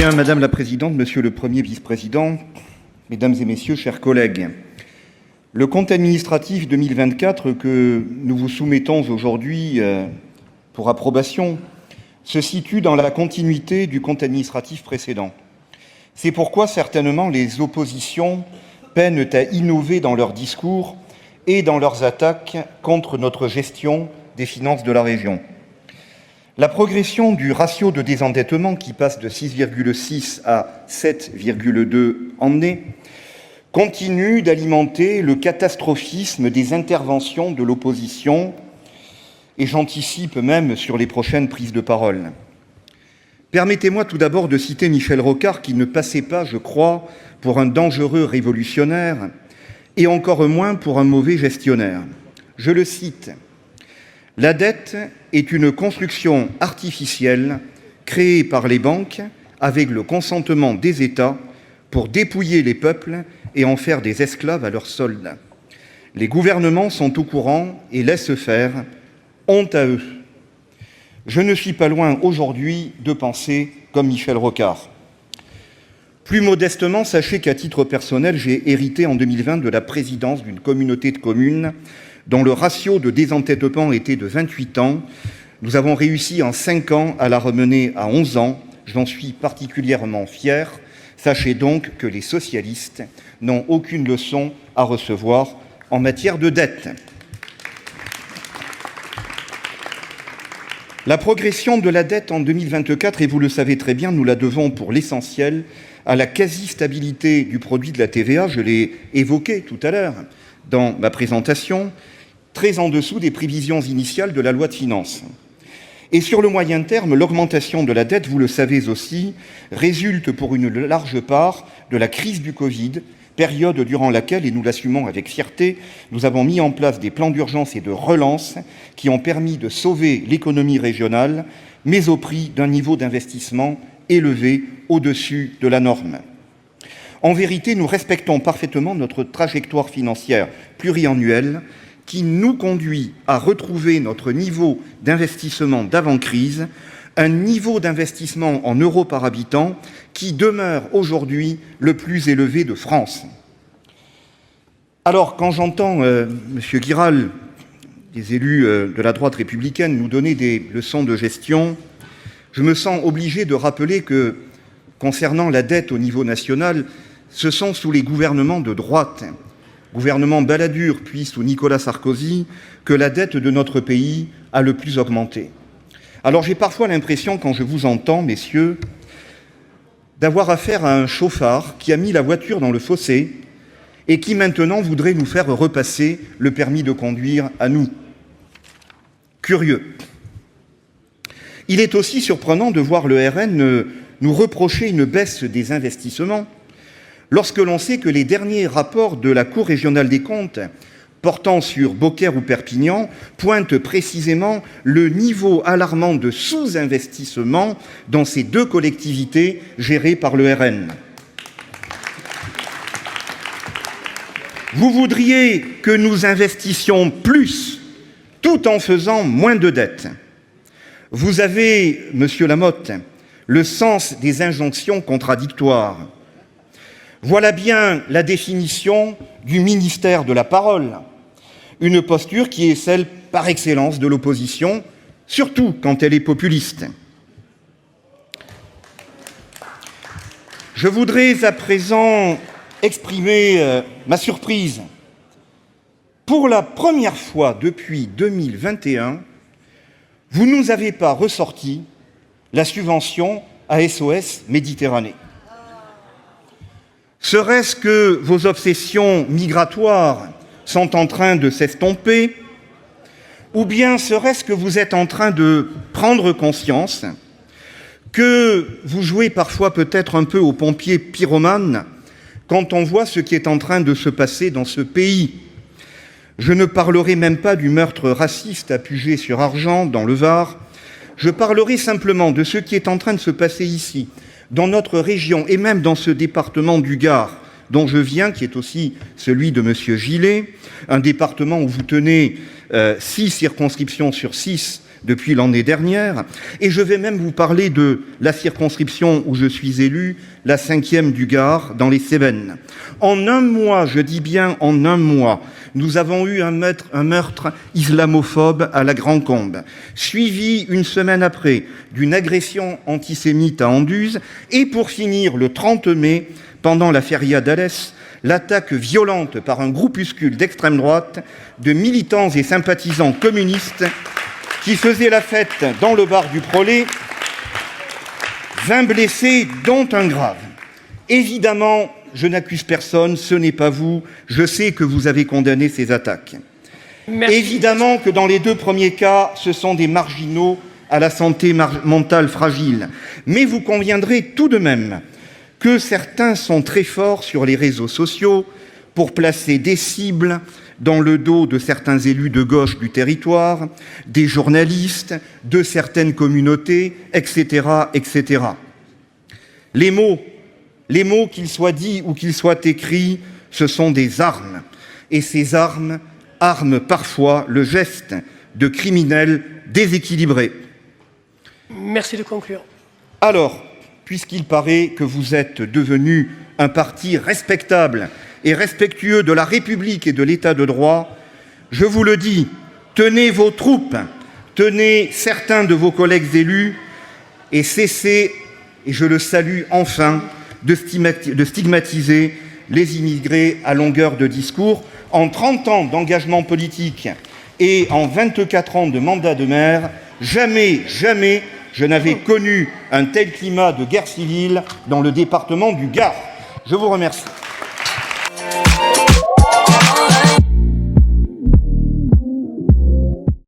Bien, Madame la Présidente, Monsieur le Premier Vice-président, Mesdames et Messieurs, chers collègues, le compte administratif 2024 que nous vous soumettons aujourd'hui pour approbation se situe dans la continuité du compte administratif précédent. C'est pourquoi certainement les oppositions peinent à innover dans leurs discours et dans leurs attaques contre notre gestion des finances de la région. La progression du ratio de désendettement qui passe de 6,6 à 7,2 en est continue d'alimenter le catastrophisme des interventions de l'opposition et j'anticipe même sur les prochaines prises de parole. Permettez-moi tout d'abord de citer Michel Rocard qui ne passait pas, je crois, pour un dangereux révolutionnaire et encore moins pour un mauvais gestionnaire. Je le cite. « La dette est une construction artificielle créée par les banques avec le consentement des États pour dépouiller les peuples et en faire des esclaves à leur solde. Les gouvernements sont au courant et laissent faire. Honte à eux. » Je ne suis pas loin aujourd'hui de penser comme Michel Rocard. Plus modestement, sachez qu'à titre personnel, j'ai hérité en 2020 de la présidence d'une communauté de communes dont le ratio de désendettement était de 28 ans. Nous avons réussi en 5 ans à la ramener à 11 ans. J'en suis particulièrement fier. Sachez donc que les socialistes n'ont aucune leçon à recevoir en matière de dette. La progression de la dette en 2024, et vous le savez très bien, nous la devons pour l'essentiel à la quasi-stabilité du produit de la TVA, je l'ai évoqué tout à l'heure dans ma présentation, très en dessous des prévisions initiales de la loi de finances. Et sur le moyen terme, l'augmentation de la dette, vous le savez aussi, résulte pour une large part de la crise du Covid, période durant laquelle, et nous l'assumons avec fierté, nous avons mis en place des plans d'urgence et de relance qui ont permis de sauver l'économie régionale, mais au prix d'un niveau d'investissement élevé au-dessus de la norme. En vérité, nous respectons parfaitement notre trajectoire financière pluriannuelle qui nous conduit à retrouver notre niveau d'investissement d'avant-crise, un niveau d'investissement en euros par habitant qui demeure aujourd'hui le plus élevé de France. Alors, quand j'entends M. Guiral, des élus de la droite républicaine, nous donner des leçons de gestion, je me sens obligé de rappeler que, concernant la dette au niveau national, ce sont sous les gouvernements de droite, gouvernement Balladur puis sous Nicolas Sarkozy, que la dette de notre pays a le plus augmenté. Alors j'ai parfois l'impression, quand je vous entends, messieurs, d'avoir affaire à un chauffard qui a mis la voiture dans le fossé et qui maintenant voudrait nous faire repasser le permis de conduire à nous. Curieux. Il est aussi surprenant de voir le RN nous reprocher une baisse des investissements lorsque l'on sait que les derniers rapports de la Cour régionale des comptes portant sur Beaucaire ou Perpignan pointent précisément le niveau alarmant de sous-investissement dans ces deux collectivités gérées par le RN. Vous voudriez que nous investissions plus tout en faisant moins de dettes. Vous avez, Monsieur Lamotte, le sens des injonctions contradictoires. Voilà bien la définition du ministère de la parole, une posture qui est celle par excellence de l'opposition, surtout quand elle est populiste. Je voudrais à présent exprimer ma surprise. Pour la première fois depuis 2021, vous ne nous avez pas ressorti la subvention à SOS Méditerranée. Serait-ce que vos obsessions migratoires sont en train de s'estomper, ou bien serait-ce que vous êtes en train de prendre conscience que vous jouez parfois peut-être un peu aux pompiers pyromanes quand on voit ce qui est en train de se passer dans ce pays. Je ne parlerai même pas du meurtre raciste à Puget-sur-Argent, dans le Var. Je parlerai simplement de ce qui est en train de se passer ici, dans notre région et même dans ce département du Gard, dont je viens, qui est aussi celui de M. Gillet, un département où vous tenez 6 circonscriptions sur 6 depuis l'année dernière. Et je vais même vous parler de la circonscription où je suis élu, la 5e du Gard, dans les Cévennes. En un mois, je dis bien en un mois, nous avons eu un meurtre islamophobe à la Grand-Combe, suivi une semaine après d'une agression antisémite à Anduze, et pour finir, le 30 mai, pendant la feria d'Alès, l'attaque violente par un groupuscule d'extrême droite de militants et sympathisants communistes qui faisaient la fête dans le bar du Prolet, 20 blessés, dont un grave. Évidemment, je n'accuse personne, ce n'est pas vous, je sais que vous avez condamné ces attaques. Merci. Évidemment que dans les 2 premiers cas, ce sont des marginaux à la santé mentale fragile. Mais vous conviendrez tout de même que certains sont très forts sur les réseaux sociaux pour placer des cibles dans le dos de certains élus de gauche du territoire, des journalistes, de certaines communautés, etc., etc. Les mots, qu'ils soient dits ou qu'ils soient écrits, ce sont des armes. Et ces armes arment parfois le geste de criminels déséquilibrés. Merci de conclure. Alors, puisqu'il paraît que vous êtes devenu un parti respectable et respectueux de la République et de l'État de droit, je vous le dis, tenez vos troupes, tenez certains de vos collègues élus et cessez, et je le salue enfin, de stigmatiser les immigrés à longueur de discours. En 30 ans d'engagement politique et en 24 ans de mandat de maire, jamais je n'avais connu un tel climat de guerre civile dans le département du Gard. Je vous remercie.